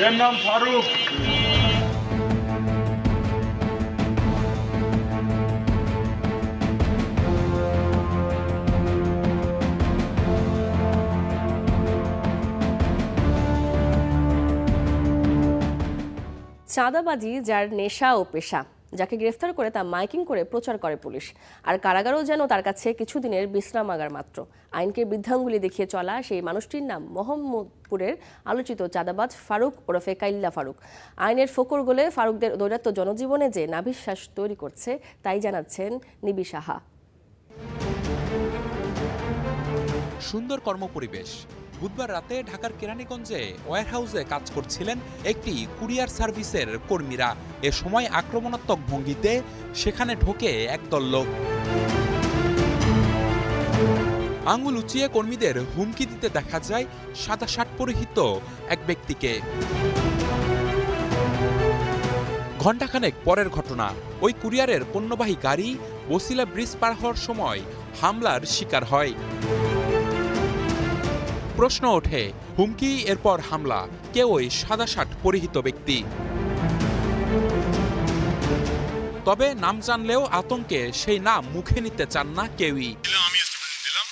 এর নাম ফারুক। চাঁদাবাজি যার নেশা ও পেশা, যাকে গ্রেফতার করে তা মাইকিং করে প্রচার করে পুলিশ। আর কারাগারও যেন তার কাছে কিছুদিনের বিশ্রামাগার মাত্র। আইনকে বৃদ্ধাঙ্গুলি দেখিয়ে চলা সেই মানুষটির নাম মোহাম্মদপুরের আলোচিত চাঁদাবাজ ফারুক ওরফে কাইল্লা ফারুক। আইনের ফোকর গোলে ফারুকদের দৌরাত্ম্য জনজীবনে যে নাভিশ্বাস তৈরি করছে তাই জানাচ্ছেন নিবি সাহা। সুন্দর কর্মপরিবেশ। বুধবার রাতে ঢাকার কেরানীগঞ্জে ওয়্যারহাউসে কাজ করছিলেন একটি কুরিয়ার সার্ভিসের কর্মীরা। এ সময় আক্রমণাত্মক ভঙ্গিতে সেখানে ঢোকে একদল লোক। আঙুল উঁচিয়ে কর্মীদের হুমকি দিতে দেখা যায় সাদা শার্ট পরিহিত এক ব্যক্তিকে। ঘণ্টাখানেক পরের ঘটনা, ওই কুরিয়ারের পণ্যবাহী গাড়ি বসিলা ব্রিজ পার হওয়ার সময় হামলার শিকার হয়। প্রশ্ন ওঠে, হুমকি এরপর হামলা, কে ওই সাদা শার্ট পরিহিত ব্যক্তি? তবে নাম জানলেও আতঙ্কে সেই নাম মুখে নিতে চান না কেউই। আমি স্টেটমেন্ট দিলাম,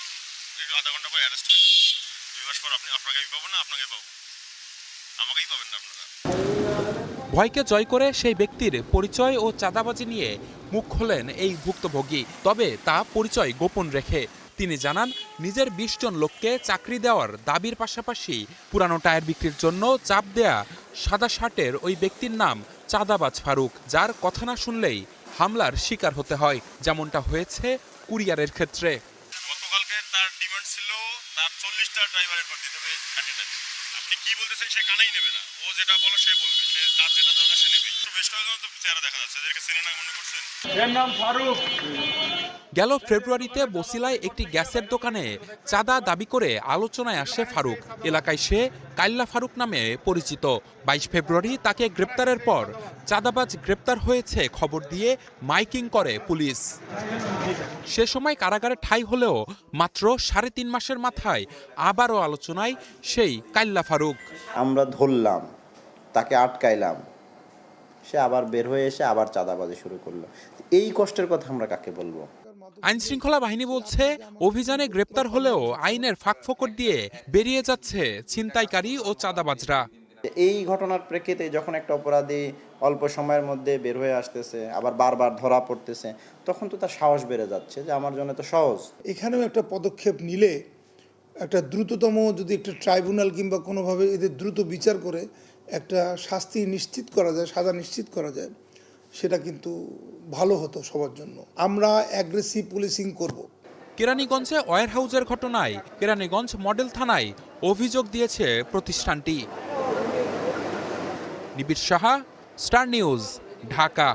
আধা ঘন্টা পর অ্যারেস্ট হয়ে 2 মাস পর আপনাকেই পাবো না, আপনাকেই পাবো, আমাকেই পাবেন না আপনারা। ভয়কে জয় করে সেই ব্যক্তির পরিচয় ও চাঁদাবাজি নিয়ে মুখ খোলেন এই ভুক্তভোগী। তবে তা পরিচয় গোপন রেখে তিনি জানান, নিজের 20 জন লোককে চাকরি দেওয়ার দাবির পাশাপাশি পুরানো টায়ার বিক্রির জন্য চাপ দেয়া সাদা শার্টের ওই ব্যক্তির নাম চাঁদাবাজ ফারুক, যার কথা না শুনলেই হামলার শিকার হতে হয়, যেমনটা হয়েছে কুরিয়ারের ক্ষেত্রে। গতকালকে তার ডিমান্ড ছিল তার 40টা ড্রাইভারের পর দিতে হবে অ্যাট এ টাইম। আপনি কি বলতেছেন সে কানেই নেবে না, ও যেটা বলে সে বলবে, সে তার যেটা দরকার সে নেবে। বেশ কয়েকজন তো চেহারা দেখা যাচ্ছে, এদেরকে চেনে না মনে করছেন। এর নাম ফারুক। গেল ফেব্রুয়ারিতে বসিলায় একটি গ্যাসের দোকানে চাঁদা দাবি করে আলোচনায় আসে ফারুক। এলাকায় সে কাইল্লা ফারুক নামে পরিচিত। 22 ফেব্রুয়ারি তাকে গ্রেপ্তারের পর চাঁদাবাজ গ্রেপ্তার হয়েছে খবর দিয়ে মাইকিং করে পুলিশ। সে সময় কারাগারে ঠাঁই হলেও মাত্র 3.5 মাসের মাথায় আবারও আলোচনায় সেই কাইল্লা ফারুক। আমরা ধরলাম, তাকে আটকাইলাম, সে আবার বের হয়ে এসে আবার চাঁদাবাজি শুরু করলো। এই কষ্টের কথা আমরা কাকে বলবো? আইনশৃঙ্খলা বাহিনী বলছে, অভিযানে গ্রেপ্তার হলেও আইনের ফাঁকফোকর দিয়ে বেরিয়ে যাচ্ছে ছিনতাইকারী ও চাঁদাবাজরা। এই ঘটনার প্রেক্ষিতে যখন একটা অপরাধী অল্প সময়ের মধ্যে বের হয়ে আসতেছে, আবার বারবার ধরা পড়তেছে, তখন তো তার সাহস বেড়ে যাচ্ছে যে আমার জন্য তো সহজ। এখানেও একটা পদক্ষেপ নিলে একটা দ্রুততম, যদি একটা ট্রাইব্যুনাল কিংবা কোনোভাবে এদের দ্রুত বিচার করে একটা শাস্তি নিশ্চিত করা যায়, সাজা নিশ্চিত করা যায়, সেটা কিন্তু ভালো হতো সবার জন্য। আমরা অ্যাগ্রেসিভ পুলিশিং করব। কেরানীগঞ্জে ওয়্যারহাউসের ঘটনায় কেরানীগঞ্জ মডেল থানায় অভিযোগ দিয়েছে প্রতিষ্ঠানটি। নিবিড় সাহা, স্টার নিউজ, ঢাকা।